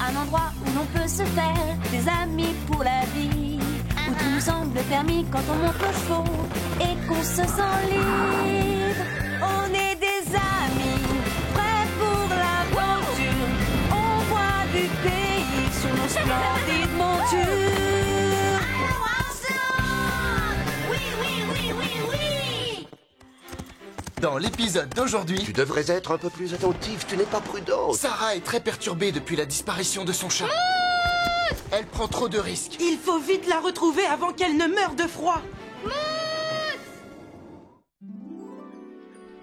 Un endroit où l'on peut se faire des amis pour la vie, où tout nous semble permis quand on monte aux chevaux et qu'on se sent libre. On est des amis, prêts pour l'aventure. On voit du pays sur nos splendides montures. Alors ensemble! Oui, oui, oui, oui, oui! Dans l'épisode d'aujourd'hui, Tu devrais être un peu plus attentif, tu n'es pas prudent. Sarah est très perturbée depuis la disparition de son chat. Elle prend trop de risques. Il faut vite la retrouver avant qu'elle ne meure de froid.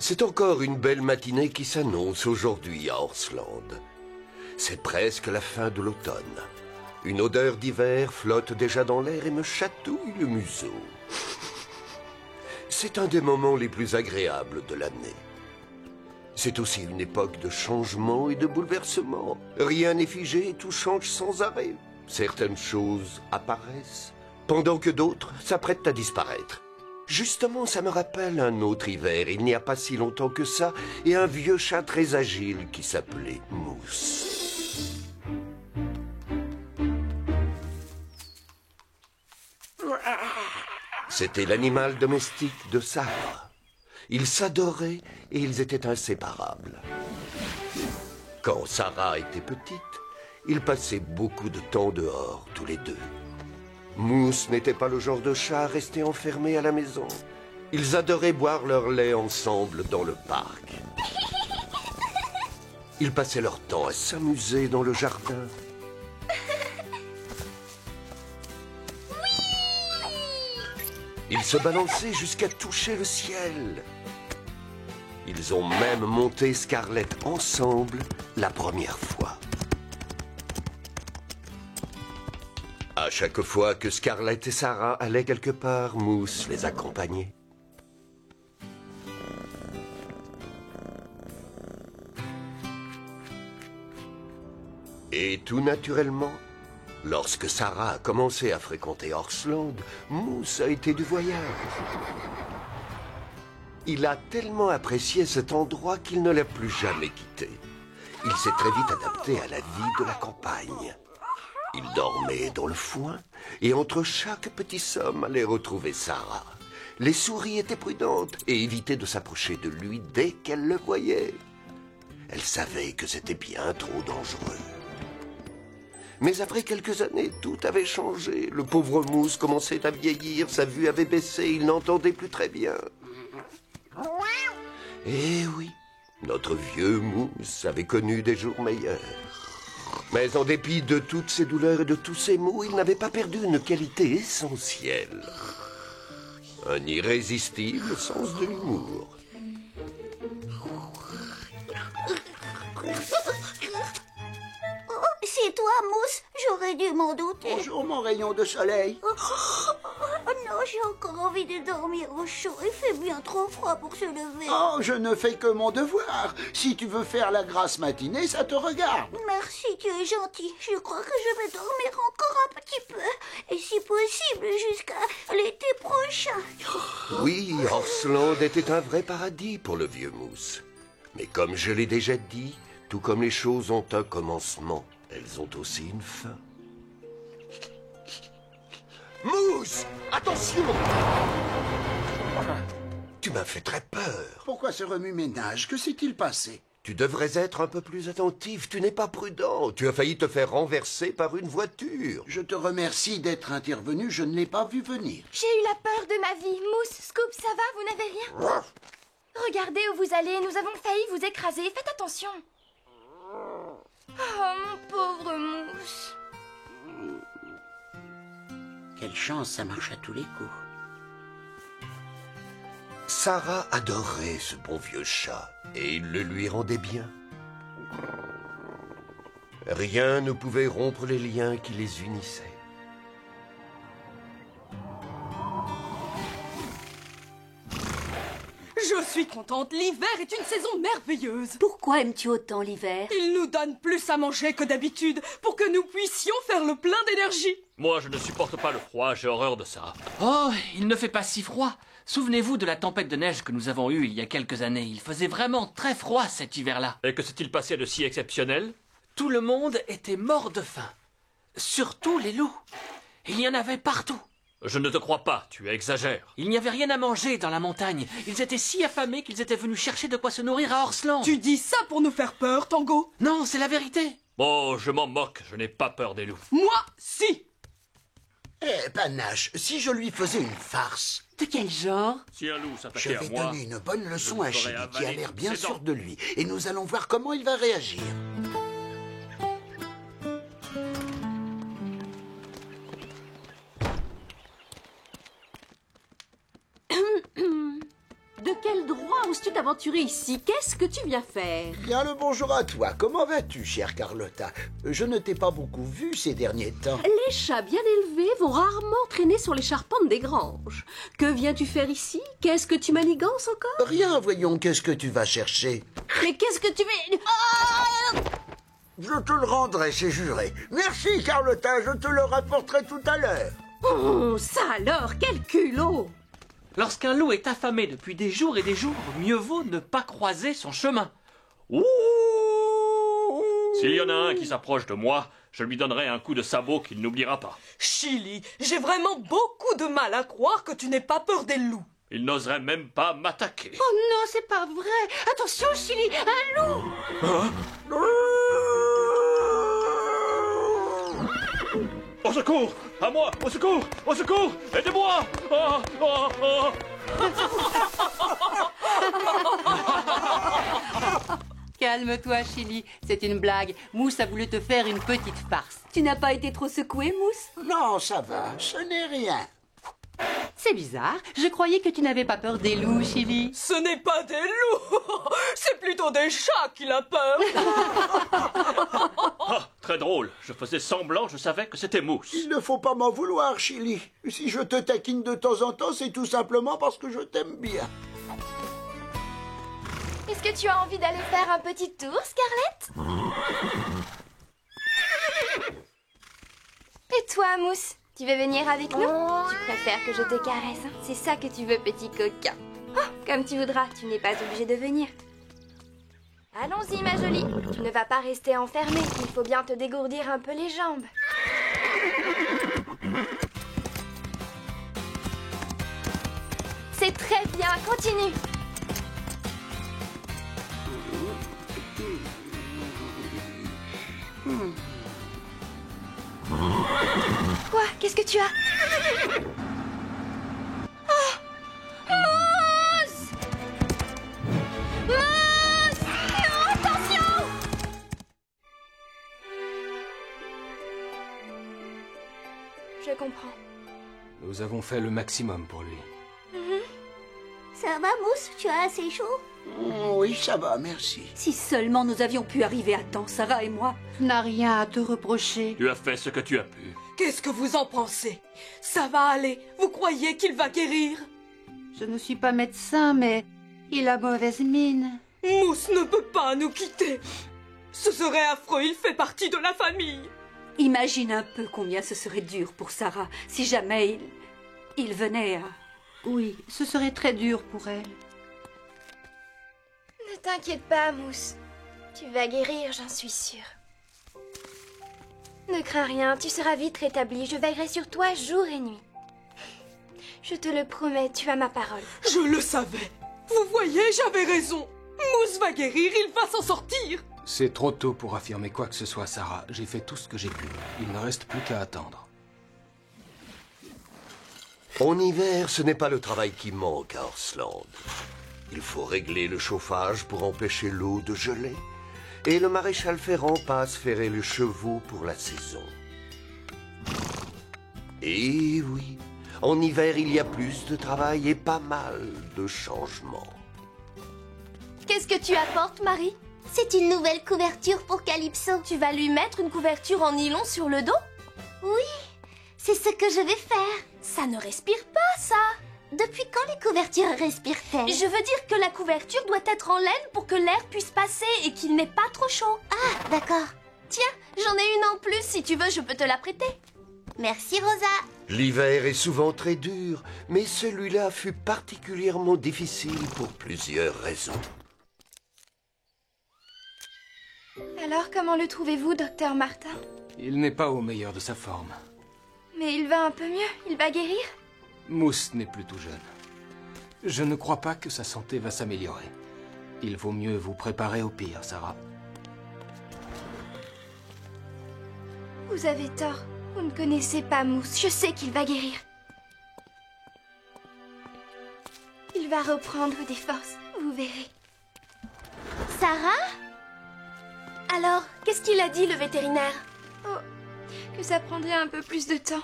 C'est encore une belle matinée qui s'annonce aujourd'hui à Horsland. C'est presque la fin de l'automne. Une odeur d'hiver flotte déjà dans l'air et me chatouille le museau. C'est un des moments les plus agréables de l'année. C'est aussi une époque de changement et de bouleversement. Rien n'est figé et tout change sans arrêt. Certaines choses apparaissent, pendant que d'autres s'apprêtent à disparaître. Justement, ça me rappelle un autre hiver, il n'y a pas si longtemps que ça, et un vieux chat très agile qui s'appelait Mousse. C'était l'animal domestique de Sarah. Ils s'adoraient et ils étaient inséparables. Quand Sarah était petite, ils passaient beaucoup de temps dehors, tous les deux. Mousse n'était pas le genre de chat à rester enfermé à la maison. Ils adoraient boire leur lait ensemble dans le parc. Ils passaient leur temps à s'amuser dans le jardin. Ils se balançaient jusqu'à toucher le ciel. Ils ont même monté Scarlett ensemble la première fois. À chaque fois que Scarlett et Sarah allaient quelque part, Mousse les accompagnait. Et tout naturellement, lorsque Sarah a commencé à fréquenter Horsland, Mousse a été du voyage. Il a tellement apprécié cet endroit qu'il ne l'a plus jamais quitté. Il s'est très vite adapté à la vie de la campagne. Il dormait dans le foin, et entre chaque petit somme allait retrouver Sarah. Les souris étaient prudentes et évitaient de s'approcher de lui dès qu'elles le voyaient. Elles savaient que c'était bien trop dangereux. Mais après quelques années, tout avait changé. Le pauvre Mousse commençait à vieillir, sa vue avait baissé, il n'entendait plus très bien. Eh oui, notre vieux Mousse avait connu des jours meilleurs. Mais en dépit de toutes ces douleurs et de tous ces maux, il n'avait pas perdu une qualité essentielle. Un irrésistible sens de l'humour. C'est toi, Mousse? J'aurais dû m'en douter. Bonjour, mon rayon de soleil. Oh non, j'ai encore envie de dormir au chaud. Il fait bien trop froid pour se lever. Oh, je ne fais que mon devoir. Si tu veux faire la grasse matinée, ça te regarde. Merci, tu es gentil. Je crois que je vais dormir encore un petit peu. Et si possible, jusqu'à l'été prochain. Oui, Horsland était un vrai paradis pour le vieux Mousse. Mais comme je l'ai déjà dit, tout comme les choses ont un commencement, elles ont aussi une fin. Mousse! Attention! Tu m'as fait très peur. Pourquoi ce remue-ménage? Que s'est-il passé? Tu devrais être un peu plus attentif, tu n'es pas prudent. Tu as failli te faire renverser par une voiture. Je te remercie d'être intervenu, je ne l'ai pas vu venir. J'ai eu la peur de ma vie. Mousse, Scoop, ça va? Vous n'avez rien? Regardez où vous allez, nous avons failli vous écraser. Faites attention. Oh, mon pauvre Mousse. Quelle chance, ça marche à tous les coups. Sarah adorait ce bon vieux chat, et il le lui rendait bien. Rien ne pouvait rompre les liens qui les unissaient. Je suis contente, l'hiver est une saison merveilleuse. Pourquoi aimes-tu autant l'hiver? Il nous donne plus à manger que d'habitude pour que nous puissions faire le plein d'énergie. Moi, je ne supporte pas le froid, j'ai horreur de ça. Oh, il ne fait pas si froid. Souvenez-vous de la tempête de neige que nous avons eue il y a quelques années. Il faisait vraiment très froid cet hiver-là. Et que s'est-il passé de si exceptionnel? Tout le monde était mort de faim. Surtout les loups. Il y en avait partout. Je ne te crois pas, tu exagères. Il n'y avait rien à manger dans la montagne. Ils étaient si affamés qu'ils étaient venus chercher de quoi se nourrir à Horsland. Tu dis ça pour nous faire peur, Tango? Non, c'est la vérité. Bon, je m'en moque, je n'ai pas peur des loups. Moi, si. Eh, Panache, si je lui faisais une farce, De quel genre? Si un loup je s'attaquait à vais moi... donner une bonne leçon je à lui ferai Chili, qui a avaler l'air toutes bien ses sûr dents. de lui. Et nous allons voir comment il va réagir. De quel droit oses-tu t'aventurer ici? Qu'est-ce que tu viens faire? Bien le bonjour à toi. Comment vas-tu, chère Carlotta? Je ne t'ai pas beaucoup vu ces derniers temps. Les chats bien élevés vont rarement traîner sur les charpentes des granges. Que viens-tu faire ici? Qu'est-ce que tu manigances encore? Rien, voyons, qu'est-ce que tu vas chercher? Mais qu'est-ce que tu veux... Ah! Je te le rendrai, c'est juré. Merci, Carlotta, je te le rapporterai tout à l'heure. Oh, ça alors, quel culot! Lorsqu'un loup est affamé depuis des jours et des jours, mieux vaut ne pas croiser son chemin. Ouh! S'il y en a un qui s'approche de moi, je lui donnerai un coup de sabot qu'il n'oubliera pas. Chili, j'ai vraiment beaucoup de mal à croire que tu n'aies pas peur des loups. Il n'oserait même pas m'attaquer. Oh non, c'est pas vrai. Attention, Chili, un loup. Au secours! À moi! Au secours! Au secours! Aidez-moi! Oh, oh, oh. Calme-toi, Chili. C'est une blague. Mousse a voulu te faire une petite farce. Tu n'as pas été trop secoué, Mousse? Non, ça va, ce n'est rien. C'est bizarre. Je croyais que tu n'avais pas peur des loups, Chili. Ce n'est pas des loups, c'est plutôt des chats qu'il a peur. Ah, très drôle. Je faisais semblant, je savais que c'était Mousse. Il ne faut pas m'en vouloir, Chili. Si je te taquine de temps en temps, c'est tout simplement parce que je t'aime bien. Est-ce que tu as envie d'aller faire un petit tour, Scarlett? Et toi, Mousse? Tu veux venir avec nous? Tu préfères que je te caresse, hein? C'est ça que tu veux, petit coquin. Oh, comme tu voudras, tu n'es pas obligé de venir. Allons-y, ma jolie. Tu ne vas pas rester enfermée. Il faut bien te dégourdir un peu les jambes. C'est très bien, continue. Quoi? Qu'est-ce que tu as? Oh! Mousse! Mousse! Non, attention! Je comprends. Nous avons fait le maximum pour lui. Ça va, Mousse? Tu as assez chaud? Oui, ça va, merci. Si seulement nous avions pu arriver à temps, Sarah et moi. Tu n'as rien à te reprocher. Tu as fait ce que tu as pu. Qu'est-ce que vous en pensez? Ça va aller? Vous croyez qu'il va guérir? Je ne suis pas médecin, mais il a mauvaise mine. Mousse ne peut pas nous quitter. Ce serait affreux, il fait partie de la famille. Imagine un peu combien ce serait dur pour Sarah si jamais il venait à... Oui, ce serait très dur pour elle. Ne t'inquiète pas, Mousse. Tu vas guérir, j'en suis sûre. Ne crains rien, tu seras vite rétablie. Je veillerai sur toi jour et nuit. Je te le promets, tu as ma parole. Je le savais. Vous voyez, j'avais raison. Mousse va guérir, il va s'en sortir. C'est trop tôt pour affirmer quoi que ce soit, Sarah. J'ai fait tout ce que j'ai pu. Il ne reste plus qu'à attendre. En hiver, ce n'est pas le travail qui manque à Horsland. Il faut régler le chauffage pour empêcher l'eau de geler. Et le maréchal Ferrand passe ferrer les chevaux pour la saison. Et oui, en hiver, il y a plus de travail et pas mal de changements. Qu'est-ce que tu apportes, Marie? C'est une nouvelle couverture pour Calypso. Tu vas lui mettre une couverture en nylon sur le dos? Oui, c'est ce que je vais faire. Ça ne respire pas, ça. Depuis quand les couvertures respirent-elles? Je veux dire que la couverture doit être en laine pour que l'air puisse passer et qu'il n'ait pas trop chaud. Ah, d'accord. Tiens, j'en ai une en plus. Si tu veux, je peux te la prêter. Merci, Rosa. L'hiver est souvent très dur, mais celui-là fut particulièrement difficile pour plusieurs raisons. Alors, comment le trouvez-vous, docteur Martin? Il n'est pas au meilleur de sa forme. Mais il va un peu mieux, il va guérir? Mousse n'est plus tout jeune. Je ne crois pas que sa santé va s'améliorer. Il vaut mieux vous préparer au pire, Sarah. Vous avez tort. Vous ne connaissez pas Mousse. Je sais qu'il va guérir. Il va reprendre des forces. Vous verrez. Sarah? Alors, qu'est-ce qu'il a dit, le vétérinaire? Oh, que ça prendrait un peu plus de temps.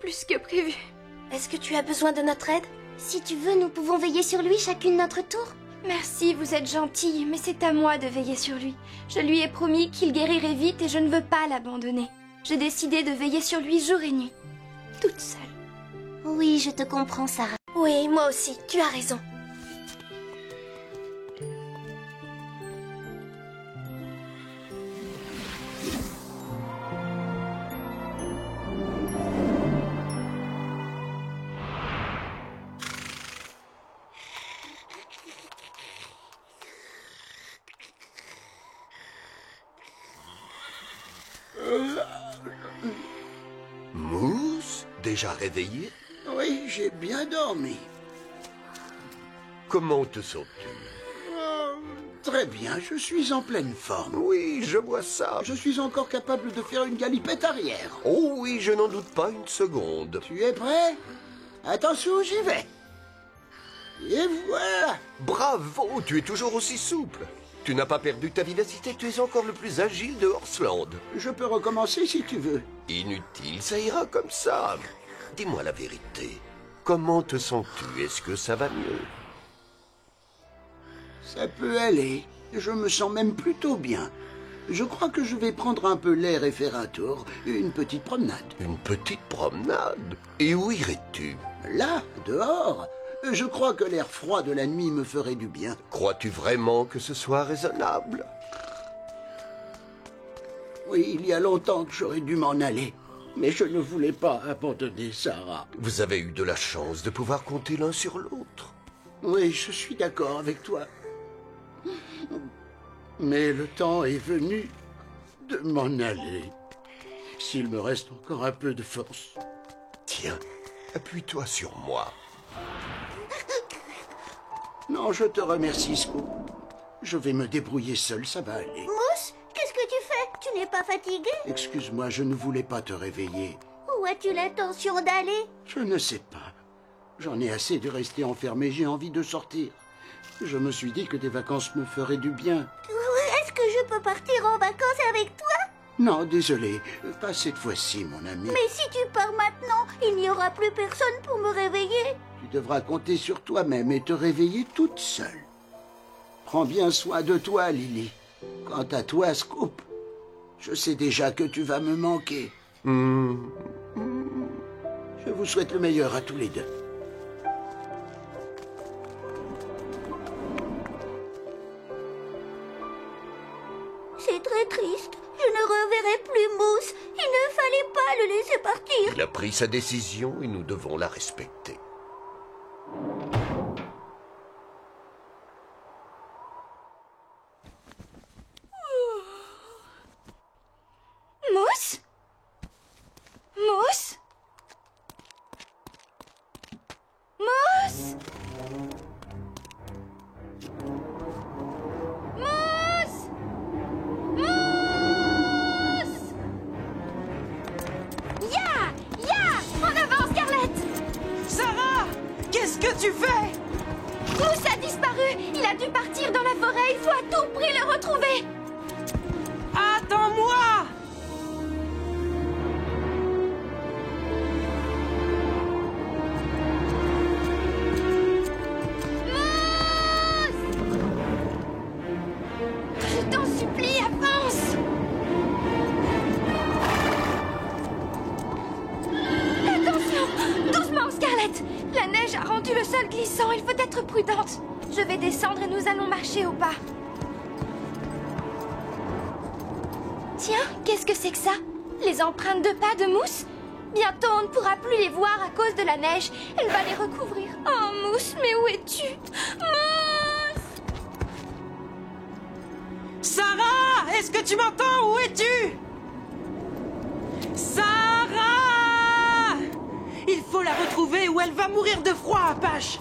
Plus que prévu. Est-ce que tu as besoin de notre aide? Si tu veux, nous pouvons veiller sur lui chacune notre tour. Merci, vous êtes gentille, mais c'est à moi de veiller sur lui. Je lui ai promis qu'il guérirait vite et je ne veux pas l'abandonner. J'ai décidé de veiller sur lui jour et nuit. Toute seule. Oui, je te comprends, Sarah. Oui, moi aussi, tu as raison. Mousse, déjà réveillé? Oui, j'ai bien dormi. Comment te sens-tu? Très bien, je suis en pleine forme. Oui, je vois ça. Je suis encore capable de faire une galipette arrière. Oh oui, je n'en doute pas une seconde. Tu es prêt? Attention, j'y vais. Et voilà. Bravo, tu es toujours aussi souple. Tu n'as pas perdu ta vivacité, tu es encore le plus agile de Horseland. Je peux recommencer si tu veux. Inutile, ça ira comme ça. Dis-moi la vérité. Comment te sens-tu? Est-ce que ça va mieux? Ça peut aller. Je me sens même plutôt bien. Je crois que je vais prendre un peu l'air et faire un tour. Une petite promenade. Une petite promenade? Et où irais-tu? Là, dehors. Je crois que l'air froid de la nuit me ferait du bien. Crois-tu vraiment que ce soit raisonnable? Oui, il y a longtemps que j'aurais dû m'en aller. Mais je ne voulais pas abandonner Sarah. Vous avez eu de la chance de pouvoir compter l'un sur l'autre. Oui, je suis d'accord avec toi. Mais le temps est venu de m'en aller. S'il me reste encore un peu de force. Tiens, appuie-toi sur moi. Non, je te remercie, Scoop. Je vais me débrouiller seul, ça va aller. Mousse, qu'est-ce que tu fais? Tu n'es pas fatigué? Excuse-moi, je ne voulais pas te réveiller. Où as-tu l'intention d'aller? Je ne sais pas. J'en ai assez de rester enfermé, j'ai envie de sortir. Je me suis dit que des vacances me feraient du bien. Est-ce que je peux partir en vacances avec toi? Non, désolé, pas cette fois-ci, mon ami. Mais si tu pars maintenant, il n'y aura plus personne pour me réveiller. Tu devras compter sur toi-même et te réveiller toute seule. Prends bien soin de toi, Lily. Quant à toi, Scoop, je sais déjà que tu vas me manquer. Je vous souhaite le meilleur à tous les deux. C'est très triste. Je ne reverrai plus Mousse. Il ne fallait pas le laisser partir. Il a pris sa décision et nous devons la respecter. Mousse? Mousse? Mousse? Mousse? Mousse? Ya! En avant, Scarlett! Sarah! Qu'est-ce que tu fais? Mousse a disparu! Il a dû partir dans la forêt! Il faut à tout prix le retrouver! Attends-moi! Je t'en supplie, avance! Attention! Doucement, Scarlett! La neige a rendu le sol glissant, il faut être prudente. Je vais descendre et nous allons marcher au pas. Tiens, qu'est-ce que c'est que ça? Les empreintes de pas de Mousse? Bientôt, on ne pourra plus les voir à cause de la neige. Elle va les recouvrir. Oh, Mousse, mais où es-tu? Mousse! Sarah! que tu m'entends? Où es-tu? Sarah! Il faut la retrouver ou elle va mourir de froid, Apache.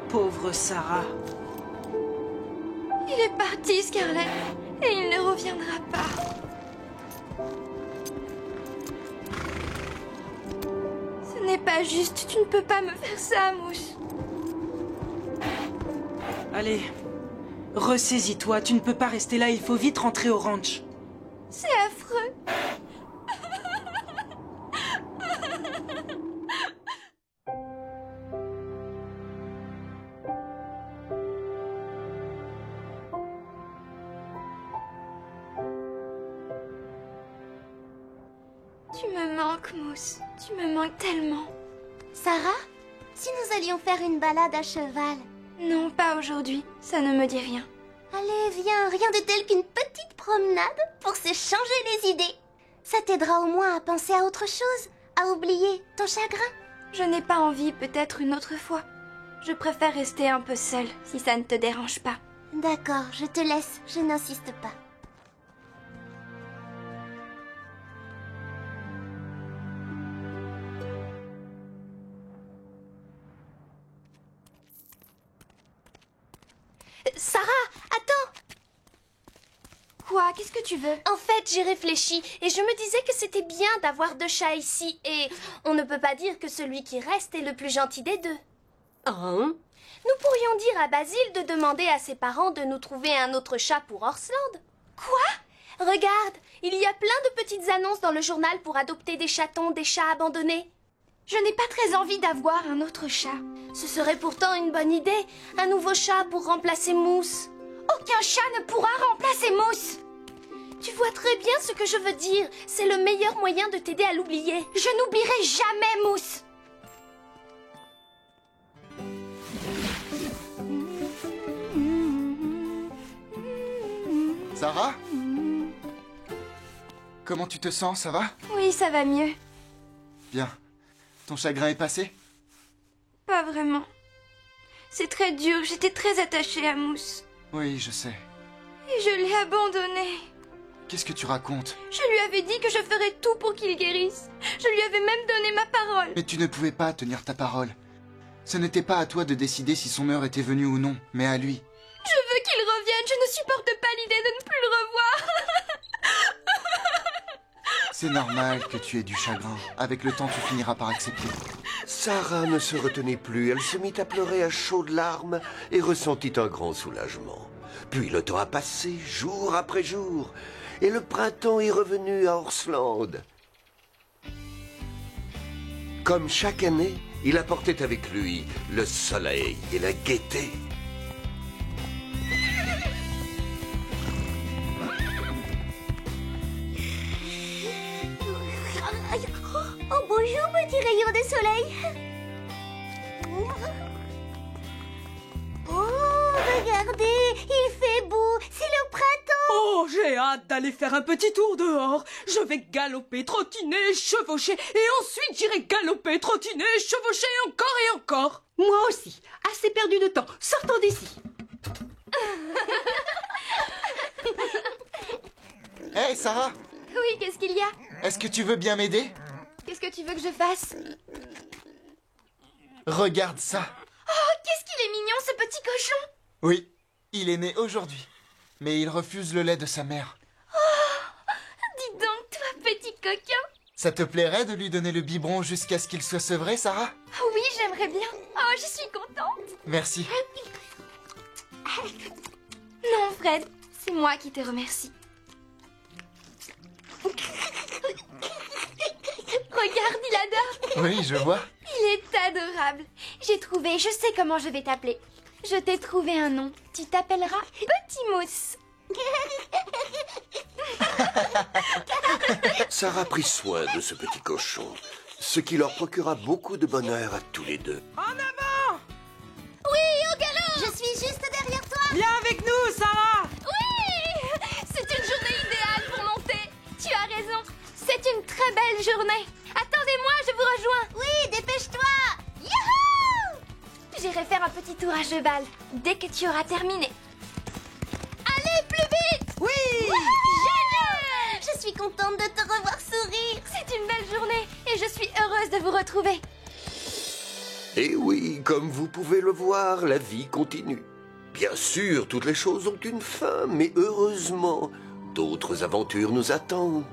Pauvre Sarah. Il est parti, Scarlett, et il ne reviendra pas. Ce n'est pas juste, tu ne peux pas me faire ça, Mousse. Allez, ressaisis-toi, tu ne peux pas rester là, il faut vite rentrer au ranch. C'est affreux. Tu me manques, Mousse. Tu me manques tellement. Sarah, si nous allions faire une balade à cheval? Non, pas aujourd'hui. Ça ne me dit rien. Allez, viens, rien de tel qu'une petite promenade pour s'échanger les idées. Ça t'aidera au moins à penser à autre chose, à oublier ton chagrin. Je n'ai pas envie, peut-être une autre fois. Je préfère rester un peu seule, si ça ne te dérange pas. D'accord, je te laisse, je n'insiste pas. Sarah, attends! Quoi? Qu'est-ce que tu veux? En fait, j'ai réfléchi et je me disais que c'était bien d'avoir 2 chats ici et on ne peut pas dire que celui qui reste est le plus gentil des 2. Hein? Nous pourrions dire à Basile de demander à ses parents de nous trouver un autre chat pour Horsland. Quoi? Regarde, il y a plein de petites annonces dans le journal pour adopter des chatons, des chats abandonnés. Je n'ai pas très envie d'avoir un autre chat. Ce serait pourtant une bonne idée, un nouveau chat pour remplacer Mousse. Aucun chat ne pourra remplacer Mousse. Tu vois très bien ce que je veux dire. C'est le meilleur moyen de t'aider à l'oublier. Je n'oublierai jamais Mousse. Sarah? Comment tu te sens, ça va? Oui, ça va mieux. Bien. Ton chagrin est passé? Pas vraiment. C'est très dur, j'étais très attachée à Mousse. Oui, je sais. Et je l'ai abandonné. Qu'est-ce que tu racontes? Je lui avais dit que je ferais tout pour qu'il guérisse. Je lui avais même donné ma parole. Mais tu ne pouvais pas tenir ta parole. Ce n'était pas à toi de décider si son heure était venue ou non, mais à lui. Je veux qu'il revienne, je ne supporte pas l'idée de ne plus le revoir. C'est normal que tu aies du chagrin. Avec le temps, tu finiras par accepter. Sarah ne se retenait plus, elle se mit à pleurer à chaudes larmes et ressentit un grand soulagement. Puis le temps a passé, jour après jour, et le printemps est revenu à Horsland. Comme chaque année, il apportait avec lui le soleil et la gaieté. Oh, bonjour, petit rayon de soleil. Oh, regardez, il fait beau, c'est le printemps. Oh, j'ai hâte d'aller faire un petit tour dehors. Je vais galoper, trottiner, chevaucher, et ensuite j'irai galoper, trottiner, chevaucher encore et encore. Moi aussi. Assez perdu de temps. Sortons d'ici. Hé, Sarah! Oui, qu'est-ce qu'il y a? Est-ce que tu veux bien m'aider? Qu'est-ce que tu veux que je fasse? Regarde ça! Oh, qu'est-ce qu'il est mignon, ce petit cochon! Oui, il est né aujourd'hui. Mais il refuse le lait de sa mère. Oh, dis donc, toi, petit coquin! Ça te plairait de lui donner le biberon jusqu'à ce qu'il soit sevré, Sarah? Oh oui, j'aimerais bien. Oh, je suis contente. Merci. Non, Fred, c'est moi qui te remercie. Regarde, il adore. Oui, je vois. Il est adorable. J'ai trouvé, je sais comment je vais t'appeler. Je t'ai trouvé un nom. Tu t'appelleras Petit Mousse. Sarah prit soin de ce petit cochon, ce qui leur procura beaucoup de bonheur à tous les deux. En avant! Oui, au galop! Je suis juste derrière toi. Viens avec nous, Sarah! Oui! C'est une journée idéale pour monter. Tu as raison. C'est une très belle journée. Attendez-moi! rejoins. Oui, dépêche-toi. Youhou! J'irai faire un petit tour à cheval dès que tu auras terminé. Allez, plus vite! Oui! Génial! Je suis contente de te revoir sourire. C'est une belle journée et je suis heureuse de vous retrouver. Et oui, comme vous pouvez le voir, la vie continue. Bien sûr, toutes les choses ont une fin, mais heureusement, d'autres aventures nous attendent.